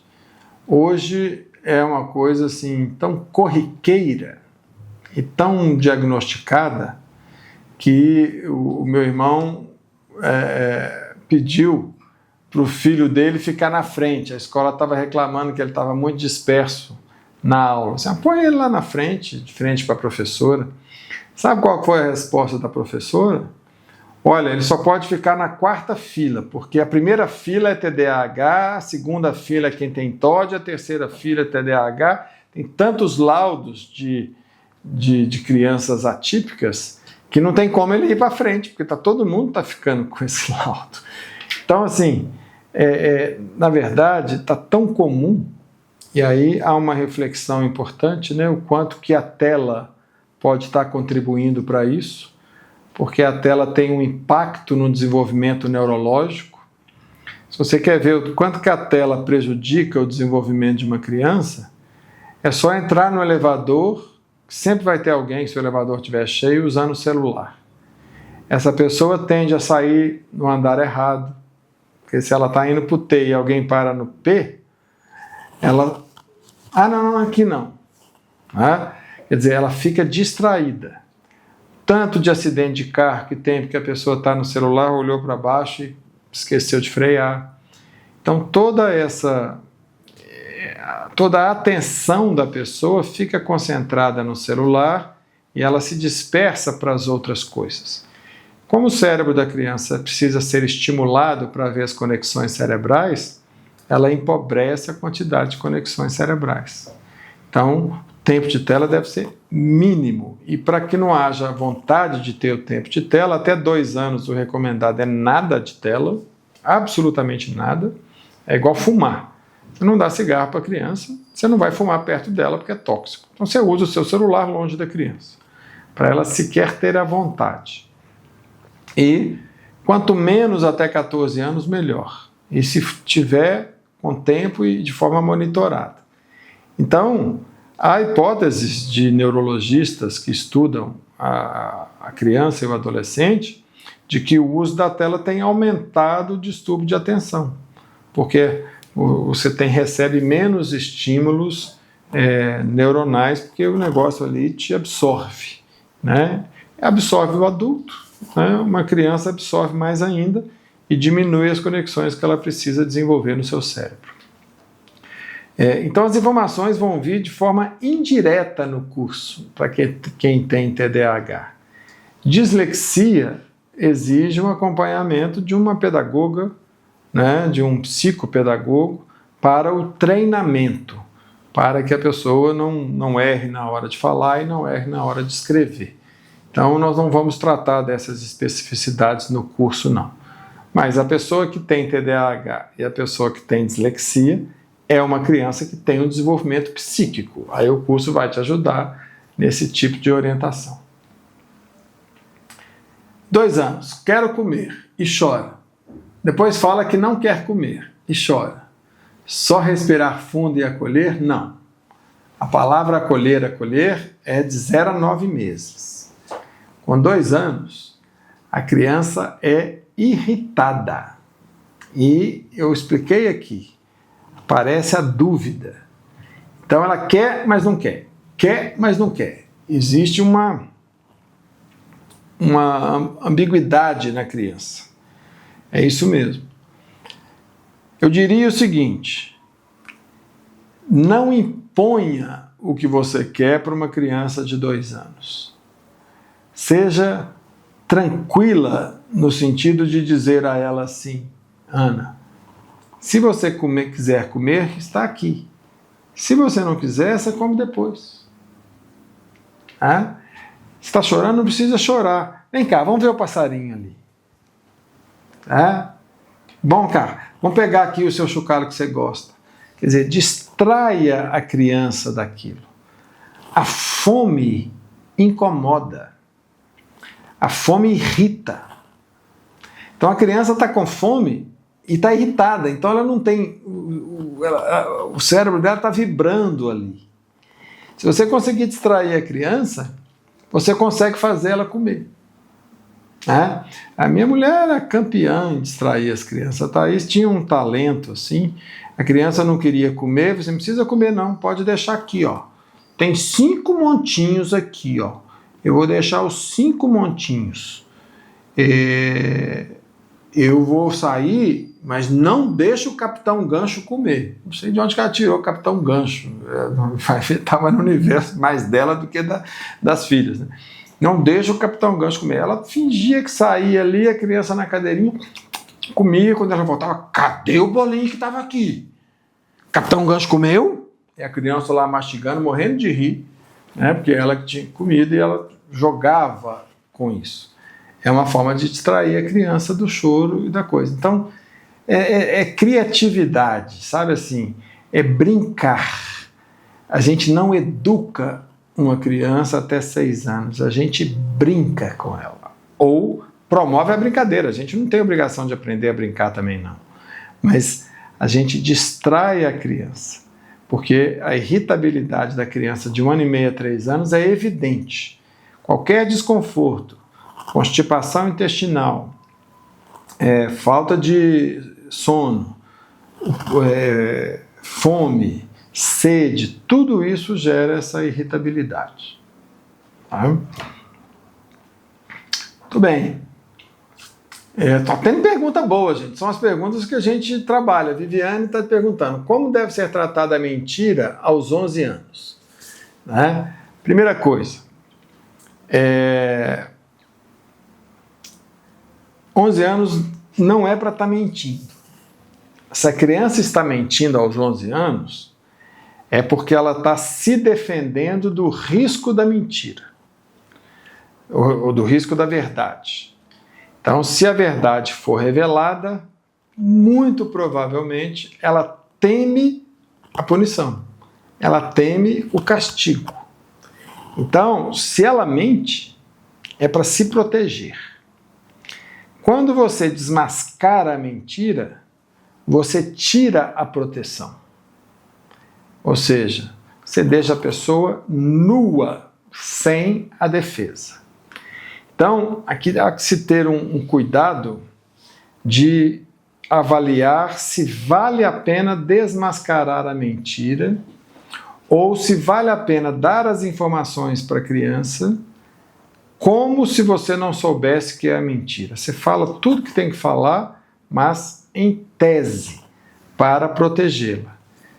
hoje é uma coisa assim tão corriqueira e tão diagnosticada que o meu irmão pediu para o filho dele ficar na frente. A escola estava reclamando que ele estava muito disperso na aula. Assim, põe ele lá na frente, de frente para a professora. Sabe qual foi a resposta da professora? Olha, ele só pode ficar na quarta fila, porque a primeira fila é TDAH, a segunda fila é quem tem TOD, a terceira fila é TDAH. Tem tantos laudos de crianças atípicas que não tem como ele ir para frente, porque todo mundo está ficando com esse laudo. Então, assim, na verdade, está tão comum, e aí há uma reflexão importante, né, o quanto que a tela pode estar contribuindo para isso, porque a tela tem um impacto no desenvolvimento neurológico. Se você quer ver o quanto que a tela prejudica o desenvolvimento de uma criança, é só entrar no elevador, sempre vai ter alguém, se o elevador estiver cheio, usando o celular. Essa pessoa tende a sair no andar errado, porque se ela está indo para o T e alguém para no P, ela... não, aqui não. Quer dizer, ela fica distraída. Tanto de acidente de carro que tem, porque a pessoa está no celular, olhou para baixo e esqueceu de frear. Então toda a atenção da pessoa fica concentrada no celular e ela se dispersa para as outras coisas. Como o cérebro da criança precisa ser estimulado para ver as conexões cerebrais, ela empobrece a quantidade de conexões cerebrais. Então, o tempo de tela deve ser mínimo. E para que não haja vontade de ter o tempo de tela, até 2 anos o recomendado é nada de tela, absolutamente nada. É igual fumar. Você não dá cigarro para a criança, você não vai fumar perto dela porque é tóxico. Então você usa o seu celular longe da criança, para ela sequer ter a vontade. E quanto menos até 14 anos, melhor. E se tiver com tempo e de forma monitorada. Então, há hipóteses de neurologistas que estudam a criança e o adolescente de que o uso da tela tem aumentado o distúrbio de atenção, porque você recebe menos estímulos neuronais, porque o negócio ali te absorve, né? Absorve o adulto, né? Uma criança absorve mais ainda e diminui as conexões que ela precisa desenvolver no seu cérebro. Então as informações vão vir de forma indireta no curso, para quem tem TDAH. Dislexia exige um acompanhamento de uma pedagoga, né, de um psicopedagogo, para o treinamento, para que a pessoa não erre na hora de falar e não erre na hora de escrever. Então nós não vamos tratar dessas especificidades no curso, não. Mas a pessoa que tem TDAH e a pessoa que tem dislexia é uma criança que tem um desenvolvimento psíquico. Aí o curso vai te ajudar nesse tipo de orientação. 2 anos, quero comer e chora. Depois fala que não quer comer e chora. Só respirar fundo e acolher? Não. A palavra acolher é de 0 a 9 meses. Com 2 anos, a criança é irritada. E eu expliquei aqui, aparece a dúvida. Então ela quer, mas não quer. Quer, mas não quer. Existe uma ambiguidade na criança. É isso mesmo. Eu diria o seguinte: não imponha o que você quer para uma criança de 2 anos. Seja tranquila no sentido de dizer a ela assim: Ana, se você quiser comer, está aqui. Se você não quiser, você come depois. Se está chorando, não precisa chorar. Vem cá, vamos ver o passarinho ali. Bom, cara, vamos pegar aqui o seu chocalho que você gosta. Quer dizer, distraia a criança daquilo. A fome incomoda. A fome irrita. Então a criança está com fome e está irritada. Então ela não tem... O cérebro dela está vibrando ali. Se você conseguir distrair a criança, você consegue fazer ela comer. A minha mulher era campeã em distrair as crianças. A Thaís tinha um talento assim. A criança não queria comer, você não precisa comer não, pode deixar aqui, ó. Tem 5 montinhos aqui, ó. Eu vou deixar os 5 montinhos. Eu vou sair, mas não deixa o Capitão Gancho comer. Não sei de onde que ela tirou o Capitão Gancho. Estava no universo mais dela do que das filhas, né? Não deixa o Capitão Gancho comer. Ela fingia que saía ali, a criança na cadeirinha, comia. Quando ela voltava, cadê o bolinho que estava aqui? Capitão Gancho comeu? E a criança lá mastigando, morrendo de rir, né? Porque ela que tinha comida e ela jogava com isso. É uma forma de distrair a criança do choro e da coisa. Então, é criatividade, sabe assim? É brincar. A gente não educa uma criança até 6 anos, a gente brinca com ela. Ou promove a brincadeira. A gente não tem obrigação de aprender a brincar também, não. Mas a gente distrai a criança. Porque a irritabilidade da criança de 1 ano e meio a 3 anos é evidente. Qualquer desconforto, constipação intestinal, falta de sono, fome, sede, tudo isso gera essa irritabilidade. Tá? Muito bem. Tá tendo pergunta boa, gente. São as perguntas que a gente trabalha. A Viviane está perguntando: como deve ser tratada a mentira aos 11 anos? Né? Primeira coisa, 11 anos não é para estar mentindo. Se a criança está mentindo aos 11 anos, é porque ela está se defendendo do risco da mentira, ou do risco da verdade. Então, se a verdade for revelada, muito provavelmente ela teme a punição, ela teme o castigo. Então, se ela mente, é para se proteger. Quando você desmascara a mentira, você tira a proteção. Ou seja, você deixa a pessoa nua, sem a defesa. Então, aqui há que se ter um cuidado de avaliar se vale a pena desmascarar a mentira ou se vale a pena dar as informações para a criança como se você não soubesse que é a mentira. Você fala tudo que tem que falar, mas em tese, para protegê-la.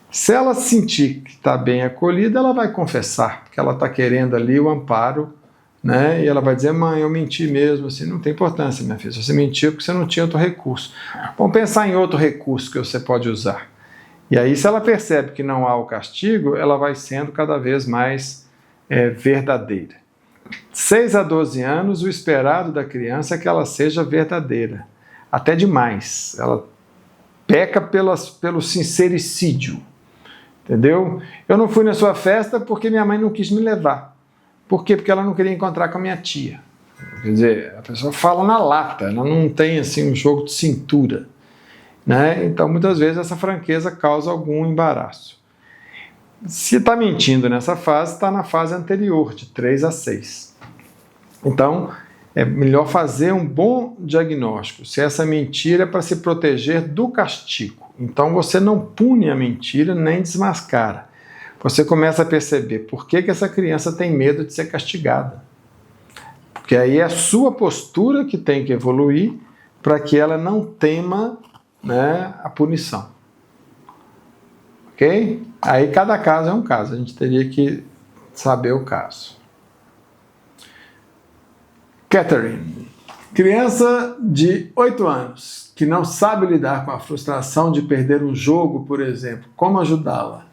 Se ela sentir que está bem acolhida, ela vai confessar, porque ela está querendo ali o amparo, né? E ela vai dizer: mãe, eu menti mesmo, assim, não tem importância, minha filha, você mentiu porque você não tinha outro recurso. Vamos pensar em outro recurso que você pode usar. E aí, se ela percebe que não há o castigo, ela vai sendo cada vez mais verdadeira. 6 a 12 anos, o esperado da criança é que ela seja verdadeira, até demais. Ela peca pelo sincericídio, entendeu? Eu não fui na sua festa porque minha mãe não quis me levar. Por quê? Porque ela não queria encontrar com a minha tia. Quer dizer, a pessoa fala na lata, ela não tem assim um jogo de cintura, né? Então, muitas vezes, essa franqueza causa algum embaraço. Se está mentindo nessa fase, está na fase anterior, de 3 a 6. Então, é melhor fazer um bom diagnóstico. Se essa mentira é para se proteger do castigo, então você não pune a mentira nem desmascara. você começa a perceber por que essa criança tem medo de ser castigada. Porque aí é a sua postura que tem que evoluir para que ela não tema, né, a punição. Ok? Aí cada caso é um caso, a gente teria que saber o caso. Catherine, criança de 8 anos que não sabe lidar com a frustração de perder um jogo, por exemplo, como ajudá-la?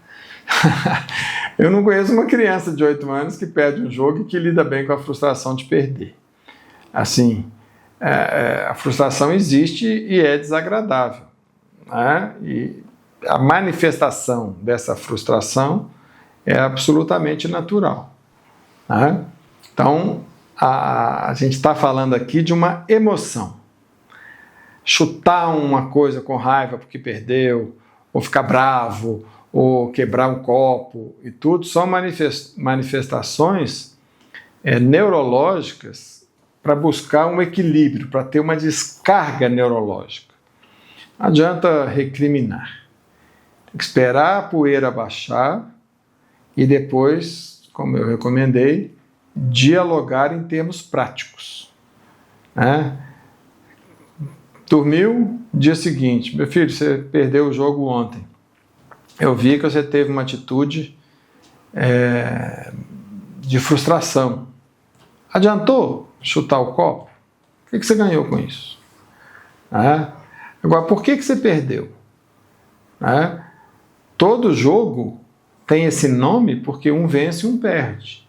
Eu não conheço uma criança de 8 anos que perde um jogo e que lida bem com a frustração de perder. Assim, a frustração existe e é desagradável, né? E a manifestação dessa frustração é absolutamente natural, né? Então, a gente está falando aqui de uma emoção. Chutar uma coisa com raiva porque perdeu, ou ficar bravo, ou quebrar um copo e tudo, são manifestações neurológicas para buscar um equilíbrio, para ter uma descarga neurológica. Não adianta recriminar. Tem que esperar a poeira baixar e depois, como eu recomendei, dialogar em termos práticos, né? Dormiu, dia seguinte, meu filho, você perdeu o jogo ontem. Eu vi que você teve uma atitude de frustração. Adiantou chutar o copo? O que você ganhou com isso? Agora, por que você perdeu? Todo jogo tem esse nome porque um vence e um perde.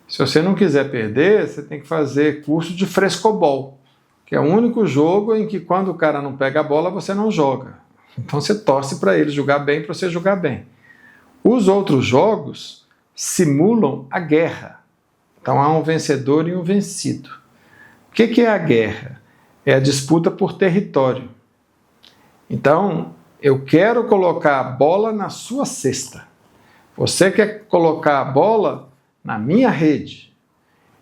Se você não quiser perder, você tem que fazer curso de frescobol, que é o único jogo em que quando o cara não pega a bola, você não joga. Então você torce para ele jogar bem, para você jogar bem. Os outros jogos simulam a guerra. Então há um vencedor e um vencido. O que é a guerra? É a disputa por território. Então, eu quero colocar a bola na sua cesta. Você quer colocar a bola na minha rede.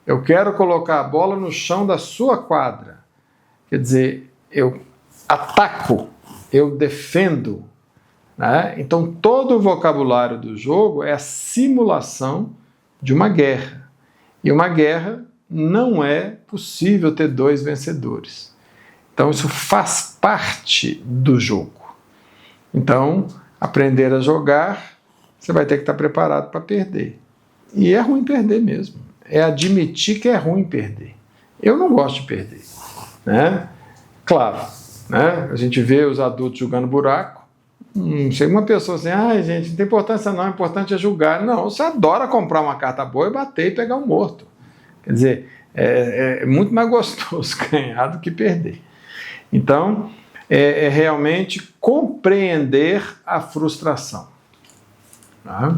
Eu quero colocar a bola no chão da sua quadra. Quer dizer, eu ataco, eu defendo, né? Então todo o vocabulário do jogo é a simulação de uma guerra. E uma guerra não é possível ter 2 vencedores. Então isso faz parte do jogo. Então, aprender a jogar, você vai ter que estar preparado para perder. E é ruim perder mesmo. É admitir que é ruim perder. Eu não gosto de perder, né? Claro, né? A gente vê os adultos jogando buraco. Chega uma pessoa assim, gente, não tem importância não, o importante é julgar. Não, você adora comprar uma carta boa e bater e pegar um morto. Quer dizer, é muito mais gostoso ganhar do que perder. Então, é realmente compreender a frustração. Tá?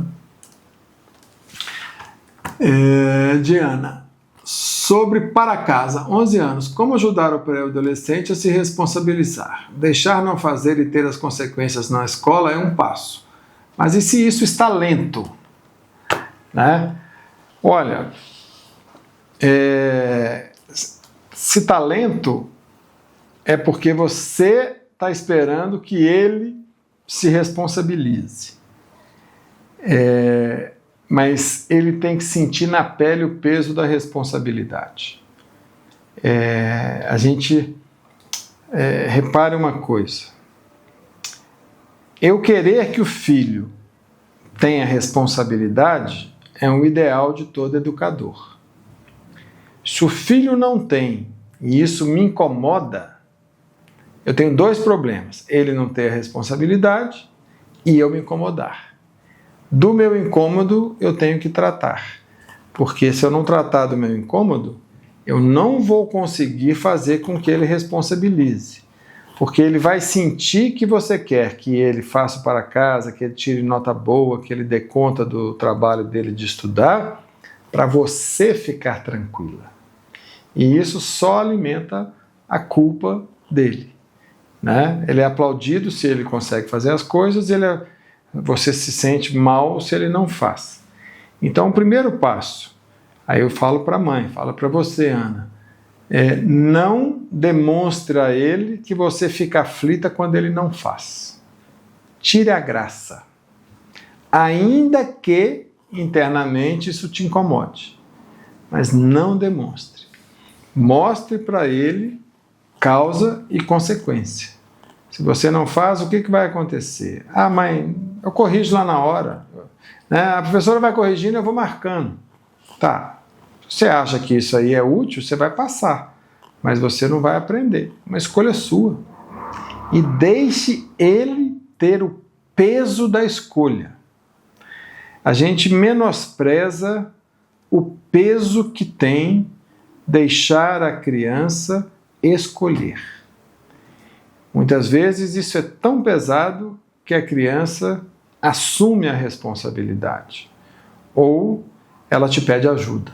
Diana, sobre para casa, 11 anos, como ajudar o pré-adolescente a se responsabilizar? Deixar não fazer e ter as consequências na escola é um passo. Mas e se isso está lento? Né? Olha, se está lento, é porque você está esperando que ele se responsabilize. Mas ele tem que sentir na pele o peso da responsabilidade. A gente repare uma coisa. Eu querer que o filho tenha responsabilidade é um ideal de todo educador. Se o filho não tem, e isso me incomoda, eu tenho 2 problemas. Ele não ter a responsabilidade e eu me incomodar. Do meu incômodo, eu tenho que tratar. Porque se eu não tratar do meu incômodo, eu não vou conseguir fazer com que ele responsabilize. Porque ele vai sentir que você quer que ele faça para casa, que ele tire nota boa, que ele dê conta do trabalho dele de estudar, para você ficar tranquila. E isso só alimenta a culpa dele. Né? Ele é aplaudido se ele consegue fazer as coisas, você se sente mal se ele não faz. Então, o primeiro passo, aí eu falo para a mãe, falo para você, Ana, não demonstre a ele que você fica aflita quando ele não faz. Tire a graça. ainda que internamente isso te incomode. Mas não demonstre. Mostre para ele causa e consequência. Se você não faz, o que vai acontecer? Ah, mãe, eu corrijo lá na hora. Né? A professora vai corrigindo, eu vou marcando. Tá, você acha que isso aí é útil, você vai passar. Mas você não vai aprender. Uma escolha sua. E deixe ele ter o peso da escolha. A gente menospreza o peso que tem deixar a criança escolher. Muitas vezes isso é tão pesado que a criança assume a responsabilidade ou ela te pede ajuda.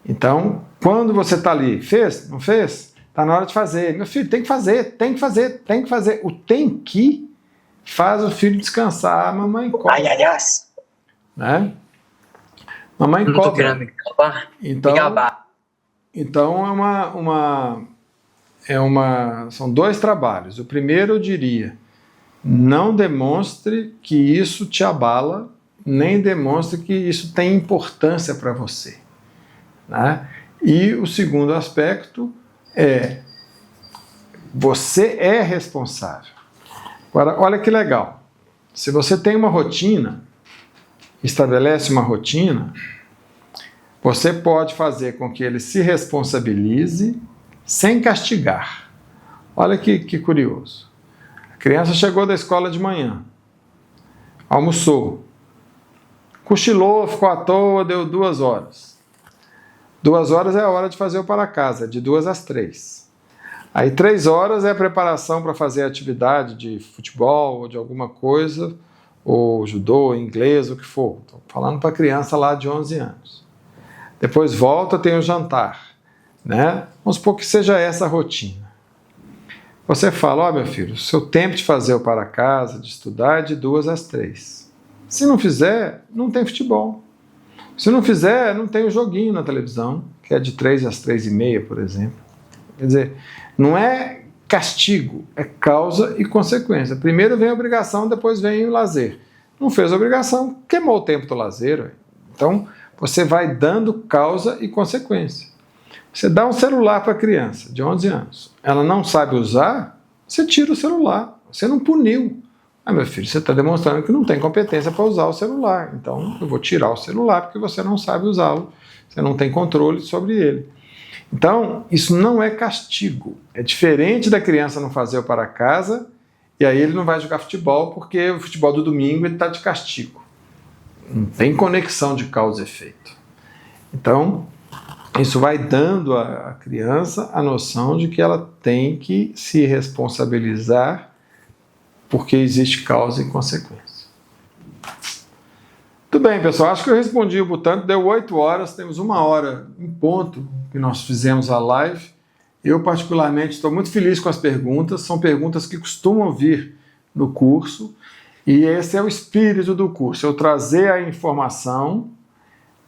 Então, quando você está ali, fez? Não fez? Está na hora de fazer. Meu filho, tem que fazer, tem que fazer, tem que fazer. O tem que faz o filho descansar. A mamãe cobra. Ai, ai, ai. Né? Mamãe Não cobra. tô querendo me gabar. Então são dois trabalhos. O primeiro eu diria, não demonstre que isso te abala, nem demonstre que isso tem importância para você. Né? E o segundo aspecto é, você é responsável. Agora, olha que legal. Se você tem uma rotina, estabelece uma rotina, você pode fazer com que ele se responsabilize sem castigar. Olha que curioso. A criança chegou da escola de manhã, almoçou, cochilou, ficou à toa, deu 2 horas. 2 horas é a hora de fazer o para casa, de 2 às 3. Aí 3 horas é a preparação para fazer a atividade de futebol ou de alguma coisa, ou judô, inglês, o que for. Estou falando para a criança lá de 11 anos. Depois volta, tem o jantar. Né? Vamos supor que seja essa a rotina. Você fala, ó meu filho, o seu tempo de fazer o para casa, de estudar é de 2 às 3. Se não fizer, não tem futebol. Se não fizer, não tem o joguinho na televisão, que é de 3 às 3h30, por exemplo. Quer dizer, não é castigo, é causa e consequência. Primeiro vem a obrigação, depois vem o lazer. Não fez a obrigação, queimou o tempo do lazer. Então, você vai dando causa e consequência. Você dá um celular para a criança de 11 anos, ela não sabe usar, você tira o celular, você não puniu. Ah, meu filho, você está demonstrando que não tem competência para usar o celular, então eu vou tirar o celular porque você não sabe usá-lo, você não tem controle sobre ele. Então, isso não é castigo, é diferente da criança não fazer o para casa e aí ele não vai jogar futebol porque o futebol do domingo ele está de castigo. Não tem conexão de causa e efeito. Então, isso vai dando à criança a noção de que ela tem que se responsabilizar porque existe causa e consequência. Tudo bem, pessoal, acho que eu respondi o botão, deu 8 horas, temos 1 hora em ponto que nós fizemos a live. Eu, particularmente, estou muito feliz com as perguntas, são perguntas que costumam vir no curso, e esse é o espírito do curso, eu trazer a informação,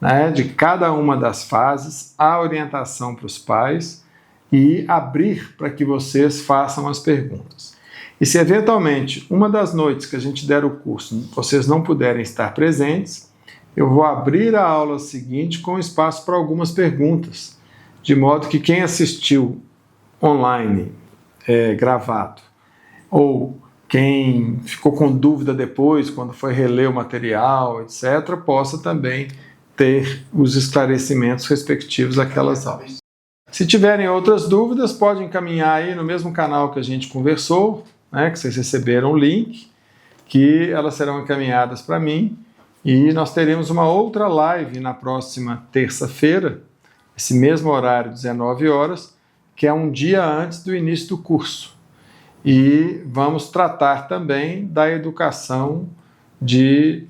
né, de cada uma das fases, a orientação para os pais e abrir para que vocês façam as perguntas. E se eventualmente uma das noites que a gente der o curso vocês não puderem estar presentes, eu vou abrir a aula seguinte com espaço para algumas perguntas, de modo que quem assistiu online gravado ou quem ficou com dúvida depois, quando foi reler o material, etc., possa também ter os esclarecimentos respectivos àquelas aulas. Se tiverem outras dúvidas, podem encaminhar aí no mesmo canal que a gente conversou, né, que vocês receberam o link, que elas serão encaminhadas para mim, e nós teremos uma outra live na próxima terça-feira, esse mesmo horário, 19 horas, que é um dia antes do início do curso. E vamos tratar também da educação de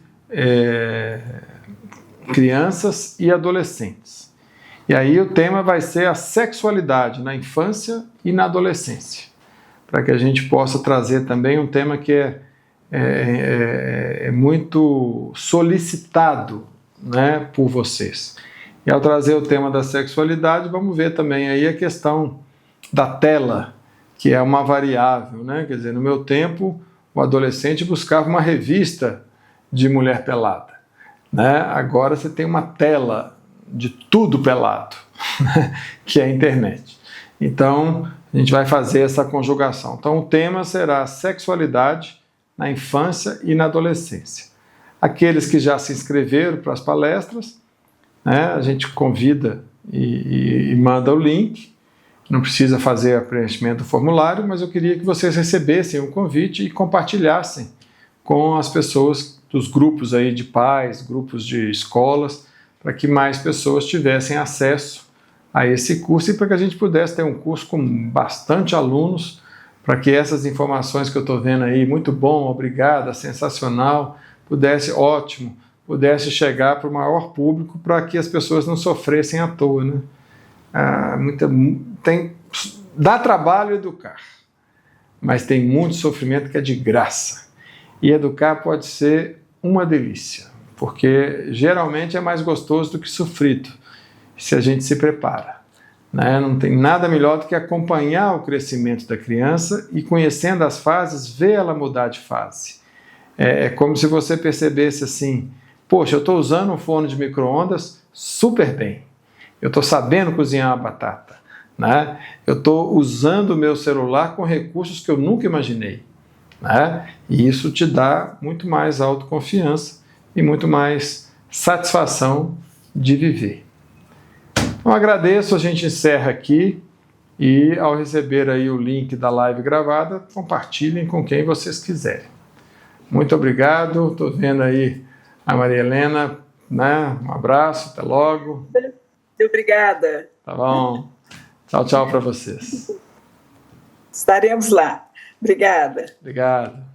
crianças e adolescentes. E aí o tema vai ser a sexualidade na infância e na adolescência, para que a gente possa trazer também um tema que é muito solicitado, né, por vocês. E ao trazer o tema da sexualidade, vamos ver também aí a questão da tela, que é uma variável, né? Quer dizer, no meu tempo, o adolescente buscava uma revista de mulher pelada, né? Agora você tem uma tela de tudo pelado, que é a internet. Então, a gente vai fazer essa conjugação. Então, o tema será sexualidade na infância e na adolescência. Aqueles que já se inscreveram para as palestras, né, a gente convida e manda o link. Não precisa fazer o preenchimento do formulário, mas eu queria que vocês recebessem o convite e compartilhassem com as pessoas dos grupos aí de pais, grupos de escolas, para que mais pessoas tivessem acesso a esse curso e para que a gente pudesse ter um curso com bastante alunos, para que essas informações que eu estou vendo aí, muito bom, obrigada, sensacional, pudesse chegar para o maior público, para que as pessoas não sofressem à toa, né? Dá trabalho educar, mas tem muito sofrimento que é de graça. E educar pode ser uma delícia, porque geralmente é mais gostoso do que sofrido, se a gente se prepara, né? Não tem nada melhor do que acompanhar o crescimento da criança e, conhecendo as fases, ver ela mudar de fase. É como se você percebesse assim, poxa, eu estou usando um forno de micro-ondas super bem, eu estou sabendo cozinhar uma batata, né? Eu estou usando o meu celular com recursos que eu nunca imaginei, né? E isso te dá muito mais autoconfiança e muito mais satisfação de viver. Então agradeço, a gente encerra aqui e ao receber aí o link da live gravada, compartilhem com quem vocês quiserem. Muito obrigado, estou vendo aí a Maria Helena, né? Um abraço, até logo. Obrigada. Tá bom. Tchau, tchau para vocês. Estaremos lá. Obrigada. Obrigado.